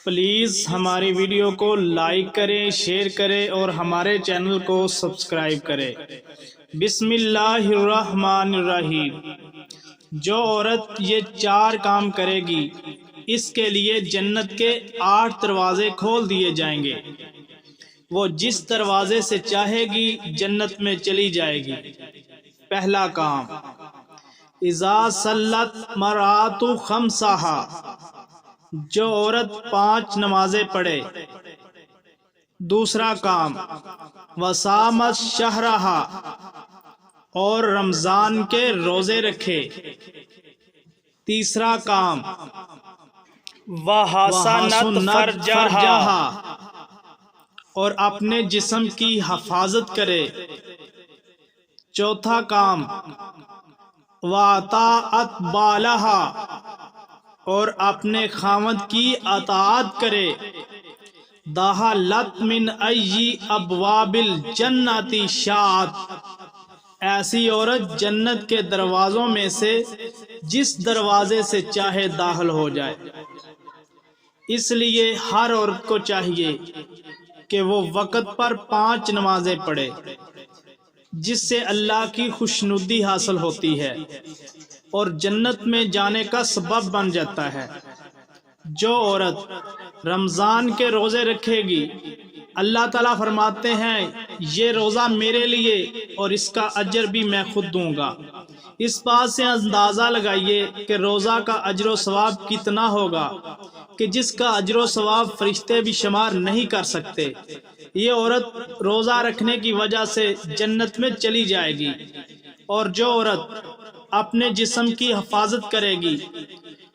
Please ہماری video کو like کریں، شیئر کریں اور ہمارے چینل کو سبسکرائب کریں۔ بسم اللہ الرحمن الرحیم۔ جو عورت یہ 4 کام کرے گی اس کے لیے جنت کے 8 دروازے کھول دیے جائیں گے۔ وہ جس دروازے سے چاہے گی جنت میں چلی جائے گی۔ پہلا کام، اذا صلت مرأۃ خمسہا، جو عورت 5 نمازیں پڑھے۔ دوسرا کام، وصامت شہرہا، اور رمضان کے روزے رکھے۔ تیسرا کام، وحسنت فرجہا، اور اپنے جسم کی حفاظت کرے۔ چوتھا کام، واطاعت بالہا، اور اپنے خاوند کی اطاعت کرے۔ دخلت من ای ابواب الجنۃ شاءت، ایسی عورت جنت کے دروازوں میں سے جس دروازے سے چاہے داخل ہو جائے۔ اس لیے ہر عورت کو چاہیے کہ وہ وقت پر 5 نمازیں پڑھے، جس سے اللہ کی خوشنودی حاصل ہوتی ہے اور جنت میں جانے کا سبب بن جاتا ہے۔ جو عورت رمضان کے روزے رکھے گی، اللہ تعالیٰ فرماتے ہیں یہ روزہ میرے لیے اور اس کا اجر بھی میں خود دوں گا۔ اس بات سے اندازہ لگائیے کہ روزہ کا اجر و ثواب کتنا ہوگا کہ جس کا اجر و ثواب فرشتے بھی شمار نہیں کر سکتے۔ یہ عورت روزہ رکھنے کی وجہ سے جنت میں چلی جائے گی۔ اور جو عورت اپنے جسم کی حفاظت کرے گی،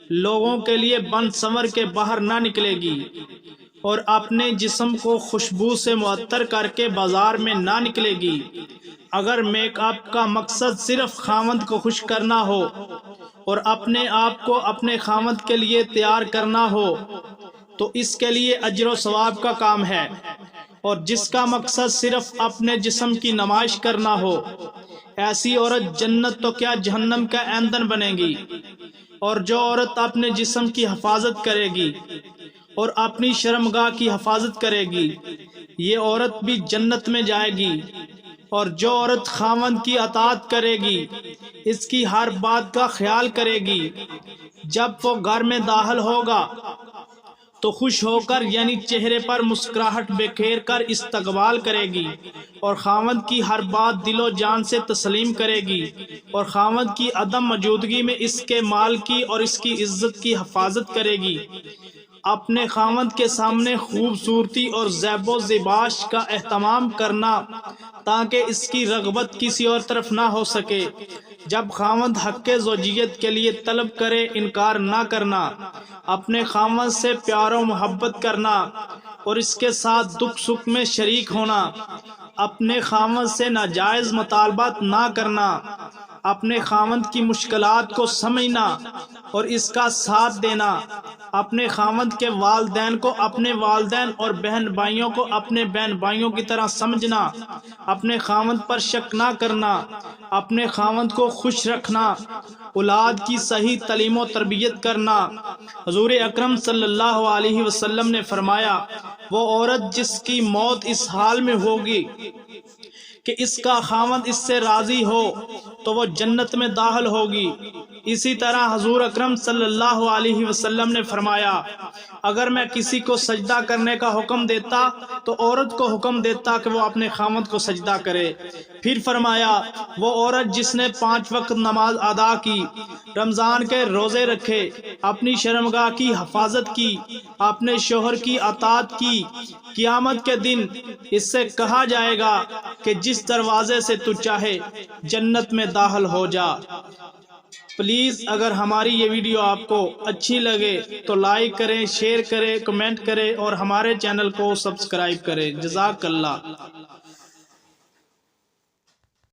لوگوں کے لیے بن سنور کے باہر نہ نکلے گی، اور اپنے جسم کو خوشبو سے معطر کر کے بازار میں نہ نکلے گی۔ اگر میک اپ کا مقصد صرف خاوند کو خوش کرنا ہو اور اپنے آپ کو اپنے خاوند کے لیے تیار کرنا ہو تو اس کے لیے اجر و ثواب کا کام ہے، اور جس کا مقصد صرف اپنے جسم کی نمائش کرنا ہو، ایسی عورت جنت تو کیا جہنم کا ایندھن بنے گی۔ اور جو عورت اپنے جسم کی حفاظت کرے گی اور اپنی شرمگاہ کی حفاظت کرے گی، یہ عورت بھی جنت میں جائے گی۔ اور جو عورت خاوند کی اطاعت کرے گی، اس کی ہر بات کا خیال کرے گی، جب وہ گھر میں داخل ہوگا تو خوش ہو کر یعنی چہرے پر مسکراہٹ بکھیر کر استقبال کرے گی، اور خاوند کی ہر بات دل و جان سے تسلیم کرے گی، اور خاوند کی عدم موجودگی میں اس کے مال کی اور اس کی عزت کی حفاظت کرے گی۔ اپنے خاوند کے سامنے خوبصورتی اور زیب و زیباش کا اہتمام کرنا تاکہ اس کی رغبت کسی اور طرف نہ ہو سکے۔ جب خاوند حق زوجیت کے لیے طلب کرے انکار نہ کرنا، اپنے خاوند سے پیار و محبت کرنا اور اس کے ساتھ دکھ سکھ میں شریک ہونا، اپنے خاوند سے ناجائز مطالبات نہ کرنا، اپنے خاوند کی مشکلات کو سمجھنا اور اس کا ساتھ دینا، اپنے خاوند کے والدین کو اپنے والدین اور بہن بھائیوں کو اپنے بہن بھائیوں کی طرح سمجھنا، اپنے خاوند پر شک نہ کرنا، اپنے خاوند کو خوش رکھنا، اولاد کی صحیح تعلیم و تربیت کرنا۔ حضور اکرم صلی اللہ علیہ وسلم نے فرمایا، وہ عورت جس کی موت اس حال میں ہوگی کہ اس کا خاوند اس سے راضی ہو تو وہ جنت میں داخل ہوگی۔ اسی طرح حضور اکرم صلی اللہ علیہ وسلم نے فرمایا، اگر میں کسی کو سجدہ کرنے کا حکم دیتا تو عورت کو حکم دیتا کہ وہ اپنے خاوند کو سجدہ کرے۔ پھر فرمایا، وہ عورت جس نے 5 وقت نماز ادا کی، رمضان کے روزے رکھے، اپنی شرمگاہ کی حفاظت کی، اپنے شوہر کی اطاعت کی، قیامت کے دن اس سے کہا جائے گا کہ جس دروازے سے تو چاہے جنت میں داخل ہو جا۔ پلیز اگر ہماری یہ ویڈیو آپ کو اچھی لگے تو لائک کریں، شیئر کریں، کمنٹ کریں اور ہمارے چینل کو سبسکرائب کریں۔ جزاک اللہ۔